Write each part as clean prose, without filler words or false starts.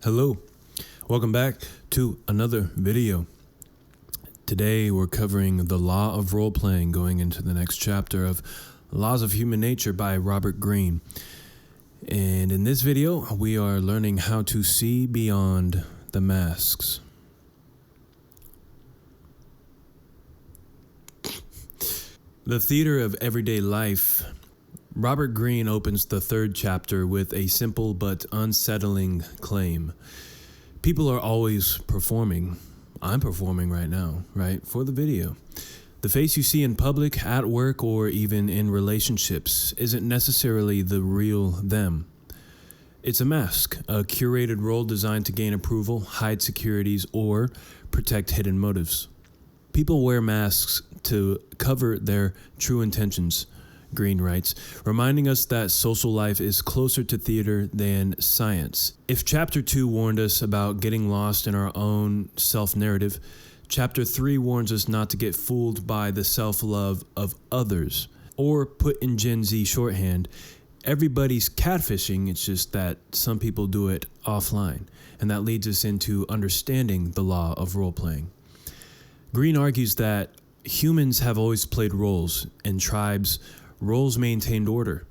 Hello, welcome back to another video. Today we're covering the law of role-playing, going into the next chapter of Laws of Human Nature by Robert Greene. And in this video, we are learning how to see beyond the masks. The theater of everyday life. Robert Greene opens the third chapter with a simple but unsettling claim. People are always performing. I'm performing right now, right? For the video. The face you see in public, at work, or even in relationships isn't necessarily the real them. It's a mask, a curated role designed to gain approval, hide securities, or protect hidden motives. People wear masks to cover their true intentions, Greene writes, reminding us that social life is closer to theater than science. If Chapter 2 warned us about getting lost in our own self-narrative, Chapter 3 warns us not to get fooled by the self-love of others. Or put in Gen Z shorthand, everybody's catfishing, it's just that some people do it offline. And that leads us into understanding the law of role-playing. Greene argues that humans have always played roles. In tribes, roles maintained order.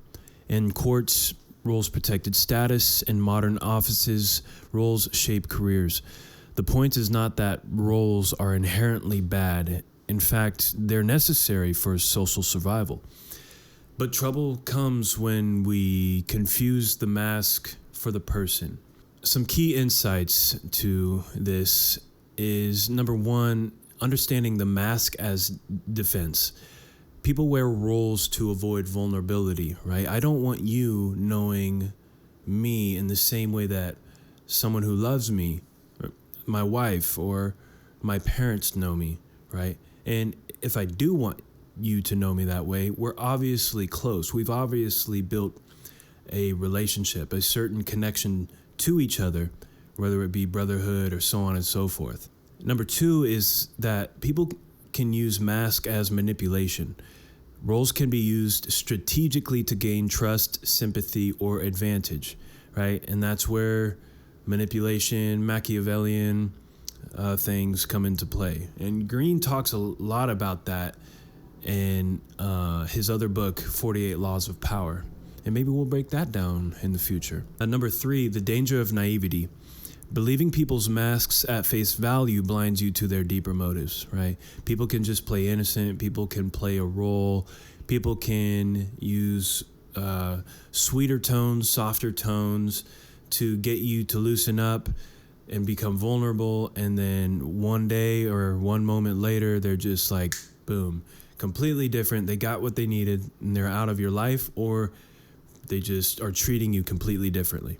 In courts, roles protected status. In modern offices, roles shape careers. The point is not that roles are inherently bad. In fact, they're necessary for social survival. But trouble comes when we confuse the mask for the person. Some key insights to this is, number one, understanding the mask as defense. People wear roles to avoid vulnerability, right? I don't want you knowing me in the same way that someone who loves me, or my wife or my parents know me, right? And if I do want you to know me that way, we're obviously close. We've obviously built a relationship, a certain connection to each other, whether it be brotherhood or so on and so forth. Number two is that people can use mask as manipulation. Roles can be used strategically to gain trust, sympathy, or advantage, right? And that's where manipulation, Machiavellian things come into play. And Greene talks a lot about that in his other book, 48 Laws of Power. And maybe we'll break that down in the future. Number three, the danger of naivety. Believing people's masks at face value blinds you to their deeper motives, right? People can just play innocent. People can play a role. People can use sweeter tones, softer tones to get you to loosen up and become vulnerable. And then one day or one moment later, they're just like, boom, completely different. They got what they needed and they're out of your life, or they just are treating you completely differently.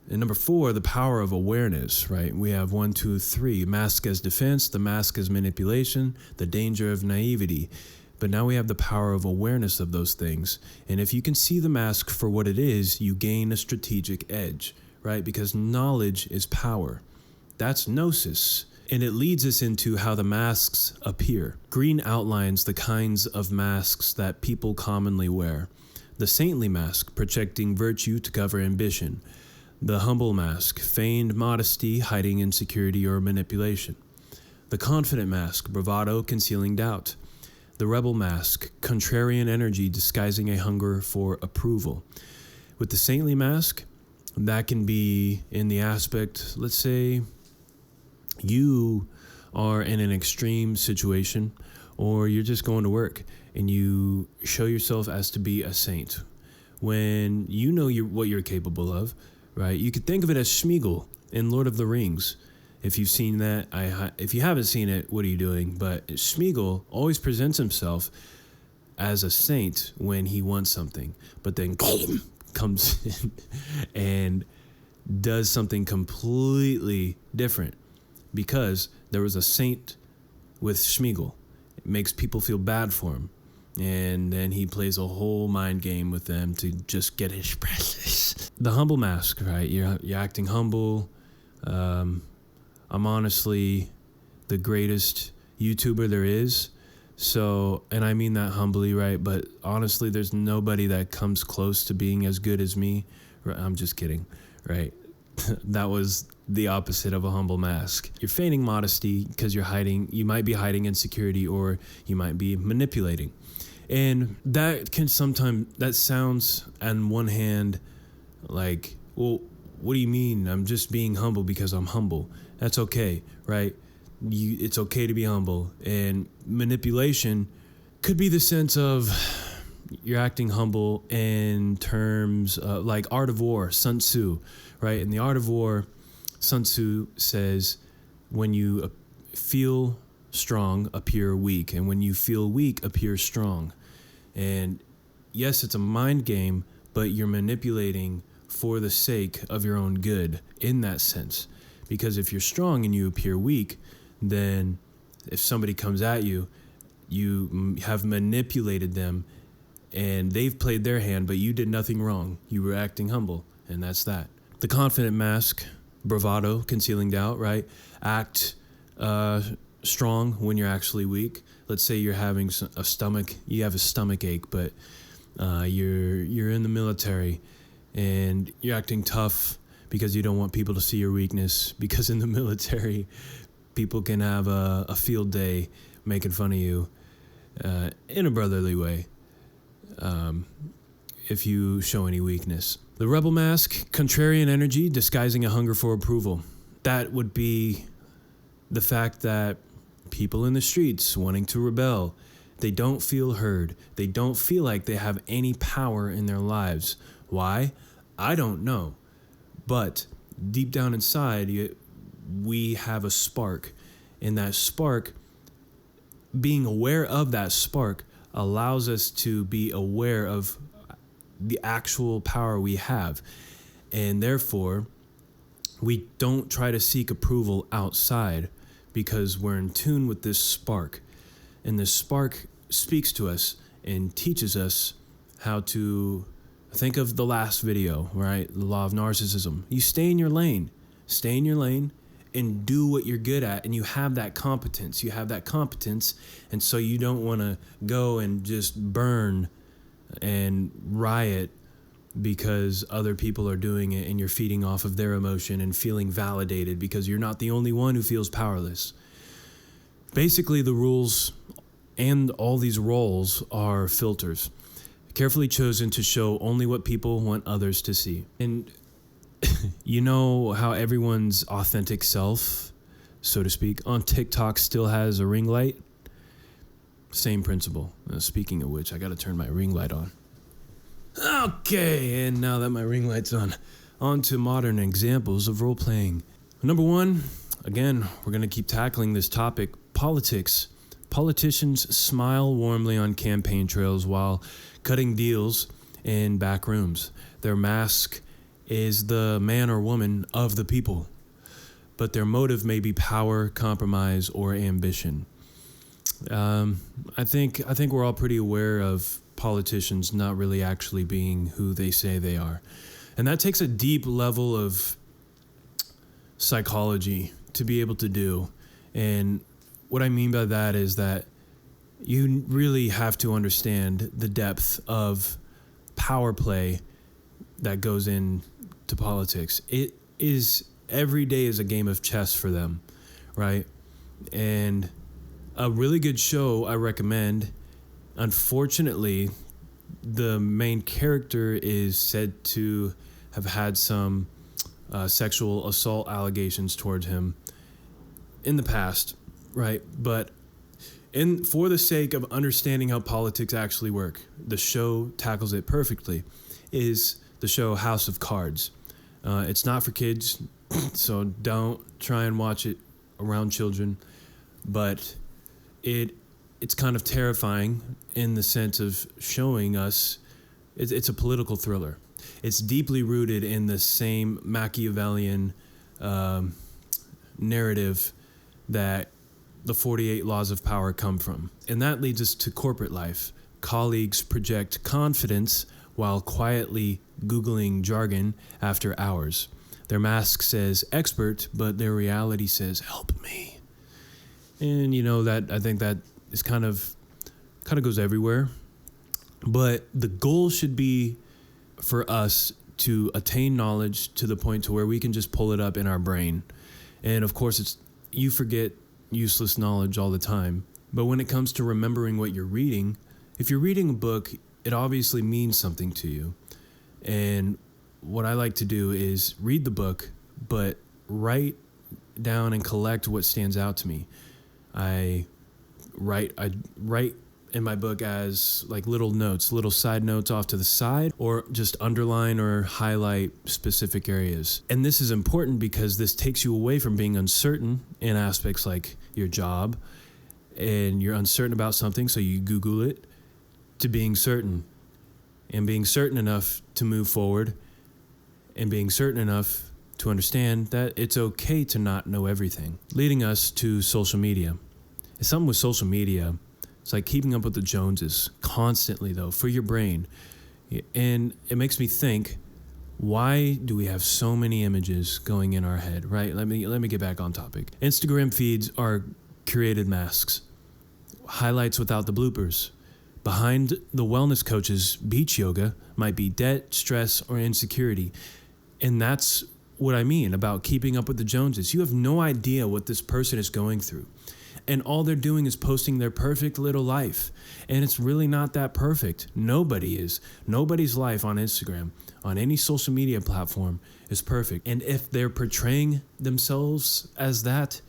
And number four, the power of awareness, right? We have 1, 2, 3, mask as defense, the mask as manipulation, the danger of naivety. But now we have the power of awareness of those things. And if you can see the mask for what it is, you gain a strategic edge, right? Because knowledge is power. That's gnosis. And it leads us into how the masks appear. Greene outlines the kinds of masks that people commonly wear. The saintly mask, projecting virtue to cover ambition. The humble mask, feigned modesty, hiding insecurity or manipulation. The confident mask, bravado, concealing doubt. The rebel mask, contrarian energy disguising a hunger for approval. With the saintly mask, that can be in the aspect, let's say you are in an extreme situation, or you're just going to work and you show yourself as to be a saint. When you know what you're capable of, right? You could think of it as Sméagol in Lord of the Rings. If you've seen that, if you haven't seen it, what are you doing? But Sméagol always presents himself as a saint when he wants something, but then comes in and does something completely different because there was a saint with Sméagol. It makes people feel bad for him. And then he plays a whole mind game with them to just get his presses. The humble mask, right? You're acting humble. I'm honestly the greatest YouTuber there is. So, and I mean that humbly, right? But honestly, there's nobody that comes close to being as good as me. I'm just kidding, right? that was the opposite of a humble mask. You're feigning modesty because you might be hiding insecurity, or you might be manipulating. And that sounds on one hand like, well, what do you mean? I'm just being humble because I'm humble. That's okay, right? It's okay to be humble. And manipulation could be the sense of you're acting humble in terms like Art of War, Sun Tzu, right? In the Art of War, Sun Tzu says, when you feel strong, appear weak. And when you feel weak, appear strong. And yes, it's a mind game, but you're manipulating for the sake of your own good in that sense. Because if you're strong and you appear weak, then if somebody comes at you, you have manipulated them and they've played their hand, but you did nothing wrong. You were acting humble, and that's that. The confident mask, bravado, concealing doubt, right? Act strong when you're actually weak. Let's say you're having you have a stomach ache, but you're in the military and you're acting tough because you don't want people to see your weakness, because in the military, people can have a field day making fun of you in a brotherly way if you show any weakness. The rebel mask, contrarian energy disguising a hunger for approval. That would be the fact that people in the streets wanting to rebel, they don't feel heard. They don't feel like they have any power in their lives. Why? I don't know. But deep down inside, we have a spark. And that spark, being aware of that spark, allows us to be aware of the actual power we have. And therefore, we don't try to seek approval outside because we're in tune with this spark. And this spark speaks to us and teaches us how to think of the last video, right? The law of narcissism. You stay in your lane. Stay in your lane and do what you're good at. And you have that competence. And so you don't want to go and just burn and riot because other people are doing it and you're feeding off of their emotion and feeling validated because you're not the only one who feels powerless. Basically, the rules and all these roles are filters, carefully chosen to show only what people want others to see. And you know how everyone's authentic self, so to speak, on TikTok still has a ring light? Same principle. Speaking of which, I got to turn my ring light on. Okay, and now that my ring light's on to modern examples of role-playing. Number one, again, we're going to keep tackling this topic, politics. Politicians smile warmly on campaign trails while cutting deals in back rooms. Their mask is the man or woman of the people, but their motive may be power, compromise, or ambition. I think we're all pretty aware of politicians not really actually being who they say they are. And that takes a deep level of psychology to be able to do. And what I mean by that is that you really have to understand the depth of power play that goes into politics. It is, every day is a game of chess for them, right? And a really good show I recommend. Unfortunately, the main character is said to have had some sexual assault allegations towards him in the past, right? But for the sake of understanding how politics actually work, the show tackles it perfectly, is the show House of Cards. It's not for kids, so don't try and watch it around children, but it's kind of terrifying in the sense of showing us it's a political thriller. It's deeply rooted in the same Machiavellian narrative that the 48 laws of power come from. And that leads us to corporate life. Colleagues project confidence while quietly Googling jargon after hours. Their mask says expert, but their reality says help me. And I think that is kind of goes everywhere. But the goal should be for us to attain knowledge to the point to where we can just pull it up in our brain. And of course, you forget useless knowledge all the time. But when it comes to remembering what you're reading, if you're reading a book, it obviously means something to you. And what I like to do is read the book, but write down and collect what stands out to me. I write in my book as like little notes, little side notes off to the side, or just underline or highlight specific areas. And this is important because this takes you away from being uncertain in aspects like your job, and you're uncertain about something, so you Google it, to being certain, and being certain enough to move forward, and being certain enough to understand that it's okay to not know everything. Leading us to social media. Something with social media, it's like keeping up with the Joneses constantly, though, for your brain. And it makes me think, why do we have so many images going in our head, right? Let me get back on topic. Instagram feeds are curated masks, highlights without the bloopers. Behind the wellness coach's beach yoga might be debt, stress, or insecurity. And that's what I mean about keeping up with the Joneses. You have no idea what this person is going through. And all they're doing is posting their perfect little life. And it's really not that perfect. Nobody is. Nobody's life on Instagram, on any social media platform, is perfect. And if they're portraying themselves as that,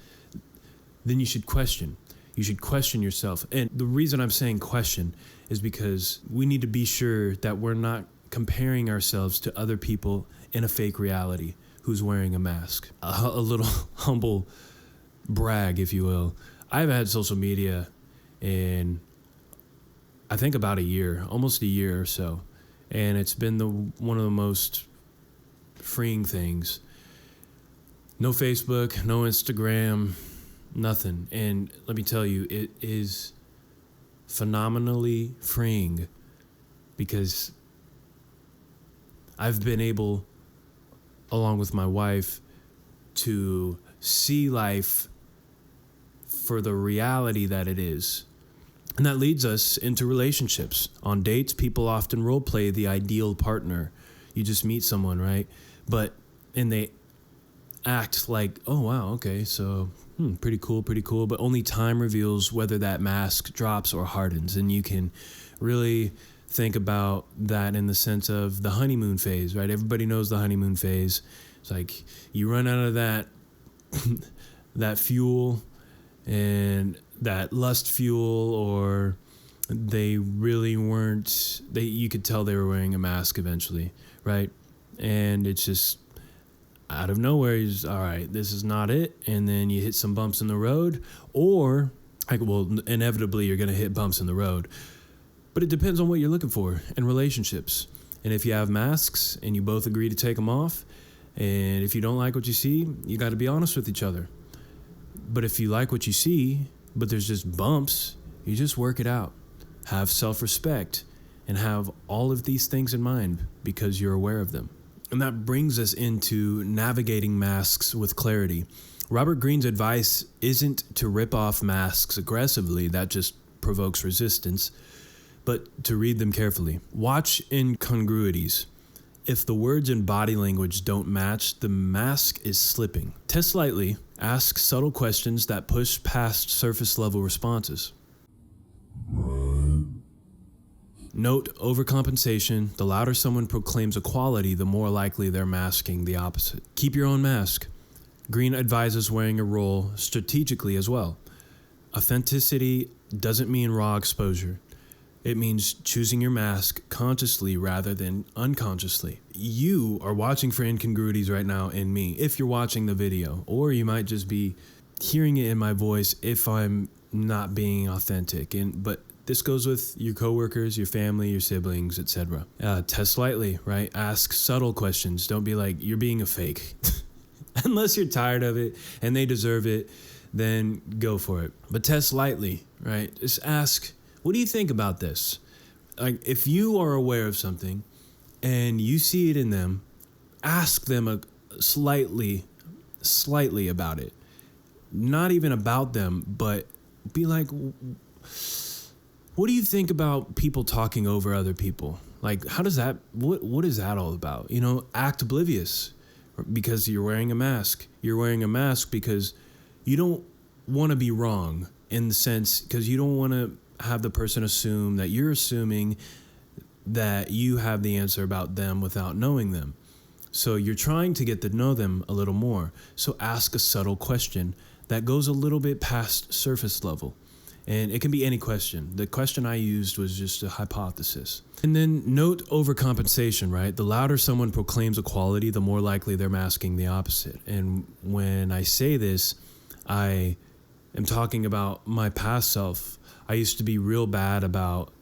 then you should question. You should question yourself. And the reason I'm saying question is because we need to be sure that we're not comparing ourselves to other people in a fake reality who's wearing a mask. A little humble brag, if you will. I've had social media in, I think, about a year, almost a year or so. And it's been one of the most freeing things. No Facebook, no Instagram, nothing. And let me tell you, it is phenomenally freeing because I've been able, along with my wife, to see life for the reality that it is. And that leads us into relationships. On dates, people often role play the ideal partner. You just meet someone, right? And they act like, oh, wow, okay, so pretty cool. But only time reveals whether that mask drops or hardens. And you can really think about that in the sense of the honeymoon phase, right? Everybody knows the honeymoon phase. It's like you run out of that that fuel and that lust fuel, or they really weren't, you could tell they were wearing a mask eventually, right? And it's just out of nowhere, you're just, all right, this is not it. And then you hit some bumps in the road, or inevitably you're going to hit bumps in the road. But it depends on what you're looking for in relationships. And if you have masks and you both agree to take them off, and if you don't like what you see, you got to be honest with each other. But if you like what you see, but there's just bumps, you just work it out. Have self-respect and have all of these things in mind because you're aware of them. And that brings us into navigating masks with clarity. Robert Greene's advice isn't to rip off masks aggressively, that just provokes resistance, but to read them carefully. Watch incongruities. If the words and body language don't match, the mask is slipping. Test lightly. Ask subtle questions that push past surface level responses. Note overcompensation. The louder someone proclaims a quality, the more likely they're masking the opposite. Keep your own mask. Greene advises wearing a role strategically as well. Authenticity doesn't mean raw exposure. It means choosing your mask consciously rather than unconsciously. You are watching for incongruities right now in me, if you're watching the video, or you might just be hearing it in my voice if I'm not being authentic. But this goes with your coworkers, your family, your siblings, etc. Test lightly, right? Ask subtle questions. Don't be like, you're being a fake. Unless you're tired of it and they deserve it, then go for it. But test lightly, right? Just ask, what do you think about this? Like, if you are aware of something and you see it in them, ask them slightly about it. Not even about them, but be like, what do you think about people talking over other people? Like, how does that, what is that all about? You know, act oblivious because you're wearing a mask. You're wearing a mask because you don't want to be wrong, in the sense, because you don't want to have the person assume that you're assuming that you have the answer about them without knowing them. So you're trying to get to know them a little more. So ask a subtle question that goes a little bit past surface level. And it can be any question. The question I used was just a hypothesis. And then note overcompensation, right? The louder someone proclaims a quality, the more likely they're masking the opposite. And when I say this, I am talking about my past self. I used to be real bad about,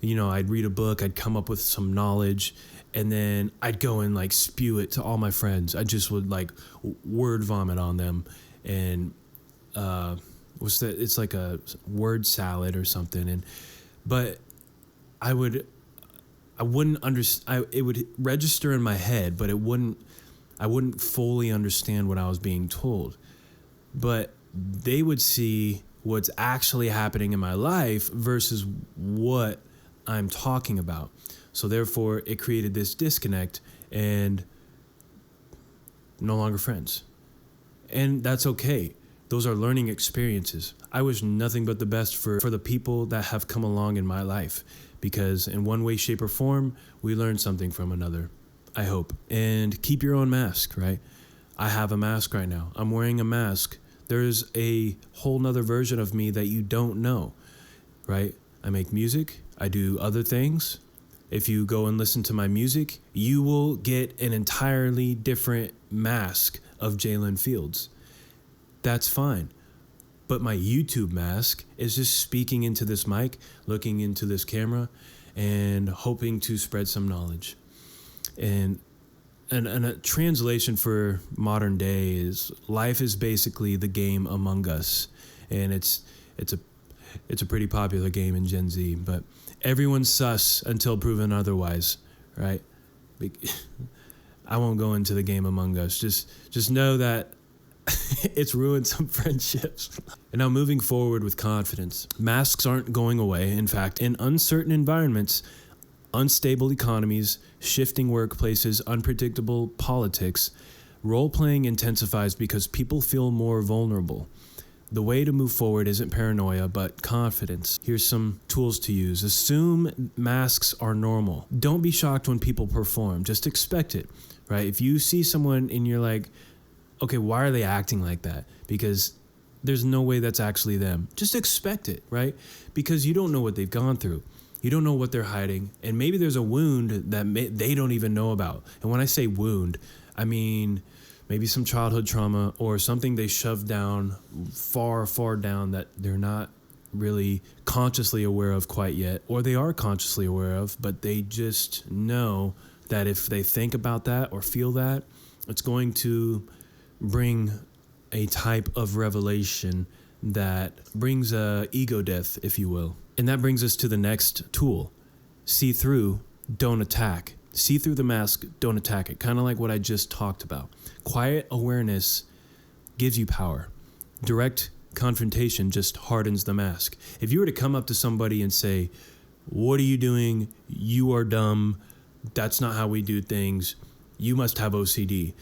I'd read a book, I'd come up with some knowledge, and then I'd go and like spew it to all my friends. I just would like word vomit on them. And it's like a word salad or something. But I wouldn't understand. It would register in my head, but I wouldn't fully understand what I was being told. But they would see what's actually happening in my life versus what I'm talking about. So therefore, it created this disconnect, and no longer friends. And that's okay. Those are learning experiences. I wish nothing but the best for the people that have come along in my life, because in one way, shape, or form, we learn something from another, I hope. And keep your own mask, right? I have a mask right now. I'm wearing a mask. There's a whole nother version of me that you don't know, right? I make music. I do other things. If you go and listen to my music, you will get an entirely different mask of Jalen Fields. That's fine. But my YouTube mask is just speaking into this mic, looking into this camera, and hoping to spread some knowledge. And a translation for modern day is life is basically the game Among Us. And it's a pretty popular game in Gen Z, but everyone's sus until proven otherwise, right? I won't go into the game Among Us. Just know that it's ruined some friendships. And now moving forward with confidence. Masks aren't going away. In fact, in uncertain environments, unstable economies, shifting workplaces, unpredictable politics, role-playing intensifies because people feel more vulnerable. The way to move forward isn't paranoia, but confidence. Here's some tools to use. Assume masks are normal. Don't be shocked when people perform. Just expect it, right? If you see someone and you're like, okay, why are they acting like that? Because there's no way that's actually them. Just expect it, right? Because you don't know what they've gone through. You don't know what they're hiding. And maybe there's a wound that they don't even know about. And when I say wound, I mean maybe some childhood trauma or something they shoved down far, far down that they're not really consciously aware of quite yet. Or they are consciously aware of, but they just know that if they think about that or feel that, it's going to bring a type of revelation that brings a ego death, if you will. And that brings us to the next tool. See through, don't attack. See through the mask, don't attack it. Kind of like what I just talked about. Quiet awareness gives you power. Direct confrontation just hardens the mask. If you were to come up to somebody and say, "What are you doing? You are dumb. That's not how we do things. You must have OCD."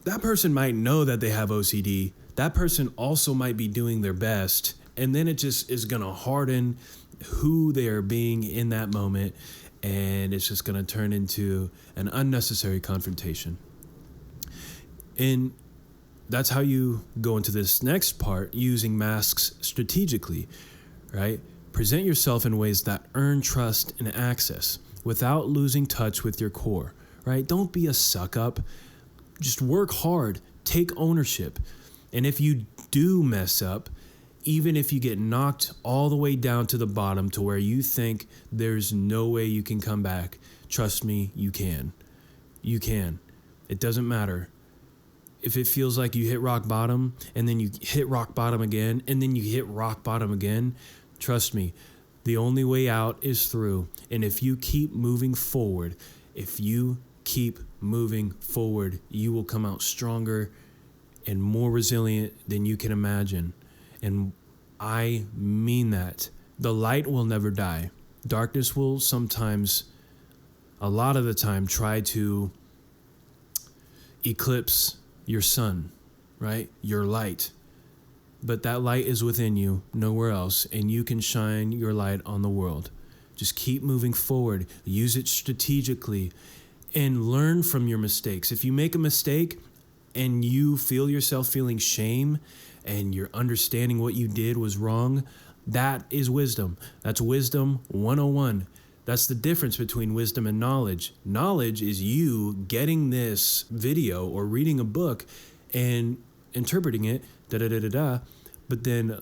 That person might know that they have OCD. That person also might be doing their best. And then it just is going to harden who they are being in that moment. And it's just going to turn into an unnecessary confrontation. And that's how you go into this next part, using masks strategically, right? Present yourself in ways that earn trust and access without losing touch with your core, right? Don't be a suck up. Just work hard, take ownership. And if you do mess up, even if you get knocked all the way down to the bottom to where you think there's no way you can come back, trust me, you can. You can. It doesn't matter. If it feels like you hit rock bottom and then you hit rock bottom again and then you hit rock bottom again, trust me, the only way out is through. And if you keep moving forward, you will come out stronger and more resilient than you can imagine. And I mean that. The light will never die. Darkness will sometimes a lot of the time try to eclipse your sun, right? Your light. But that light is within you, nowhere else, and you can shine your light on the world. Just keep moving forward. Use it strategically and learn from your mistakes. If you make a mistake and you feel yourself feeling shame and you're understanding what you did was wrong, that is wisdom. That's wisdom 101. That's the difference between wisdom and knowledge. Knowledge is you getting this video or reading a book and interpreting it, but then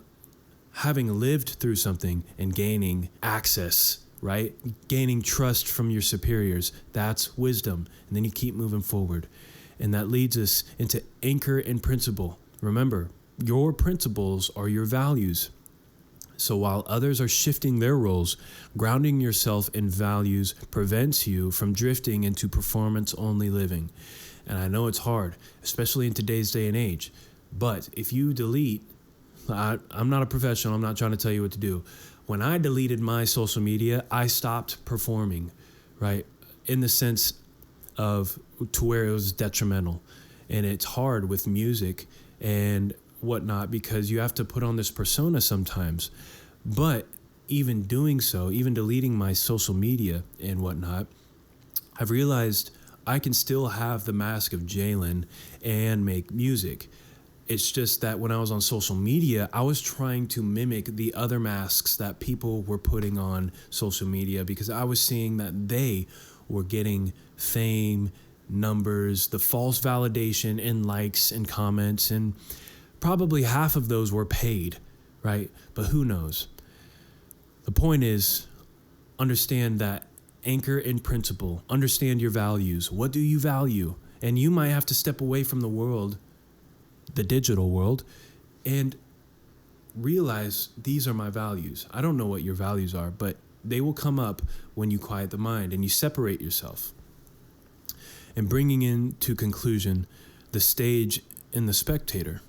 having lived through something and gaining access, right? Gaining trust from your superiors. That's wisdom. And then you keep moving forward. And that leads us into anchor and principle. Remember, your principles are your values. So while others are shifting their roles, grounding yourself in values prevents you from drifting into performance-only living. And I know it's hard, especially in today's day and age. But if you delete, I'm not a professional, I'm not trying to tell you what to do. When I deleted my social media, I stopped performing, right? In the sense of to where it was detrimental. And it's hard with music and whatnot because you have to put on this persona sometimes. But even doing so, even deleting my social media and whatnot, I've realized I can still have the mask of Jalen and make music. It's just that when I was on social media, I was trying to mimic the other masks that people were putting on social media because I was seeing that they were getting fame, numbers, the false validation and likes and comments, and probably half of those were paid, right? But who knows? The point is, understand that anchor in principle, understand your values. What do you value? And you might have to step away from the world, the digital world, and realize these are my values. I don't know what your values are, but they will come up when you quiet the mind and you separate yourself. And bringing into conclusion the stage in The Spectator,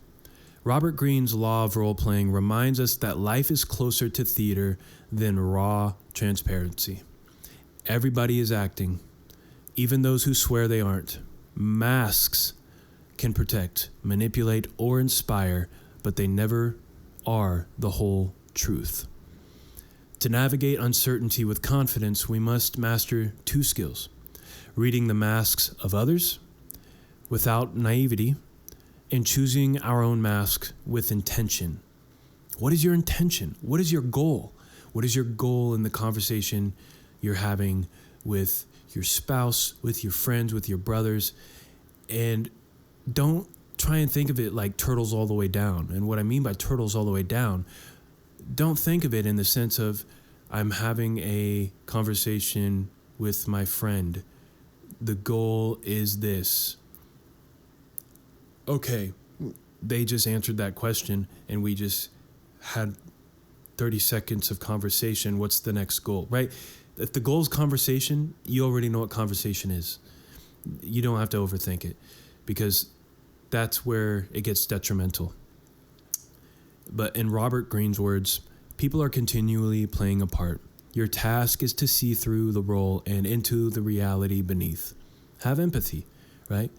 Robert Greene's law of role-playing reminds us that life is closer to theater than raw transparency. Everybody is acting, even those who swear they aren't. Masks can protect, manipulate, or inspire, but they never are the whole truth. To navigate uncertainty with confidence, we must master two skills: reading the masks of others without naivety, and choosing our own mask with intention. What is your intention? What is your goal? What is your goal in the conversation you're having with your spouse, with your friends, with your brothers? And don't try and think of it like turtles all the way down. And what I mean by turtles all the way down, don't think of it in the sense of I'm having a conversation with my friend. The goal is this. Okay, they just answered that question and we just had 30 seconds of conversation. What's the next goal, right? If the goal is conversation, you already know what conversation is. You don't have to overthink it because that's where it gets detrimental. But in Robert Greene's words, people are continually playing a part. Your task is to see through the role and into the reality beneath. Have empathy, right?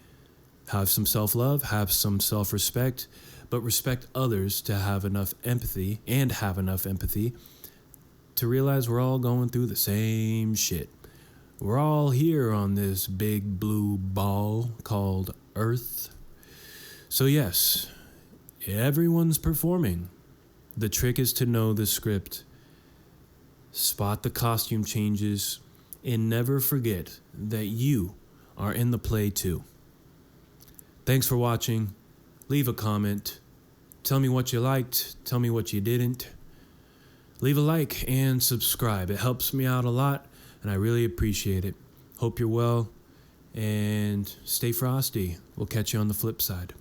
Have some self-love, have some self-respect, but respect others to have enough empathy to realize we're all going through the same shit. We're all here on this big blue ball called Earth. So yes, everyone's performing. The trick is to know the script, spot the costume changes, and never forget that you are in the play too. Thanks for watching. Leave a comment. Tell me what you liked. Tell me what you didn't. Leave a like and subscribe. It helps me out a lot, and I really appreciate it. Hope you're well, and stay frosty. We'll catch you on the flip side.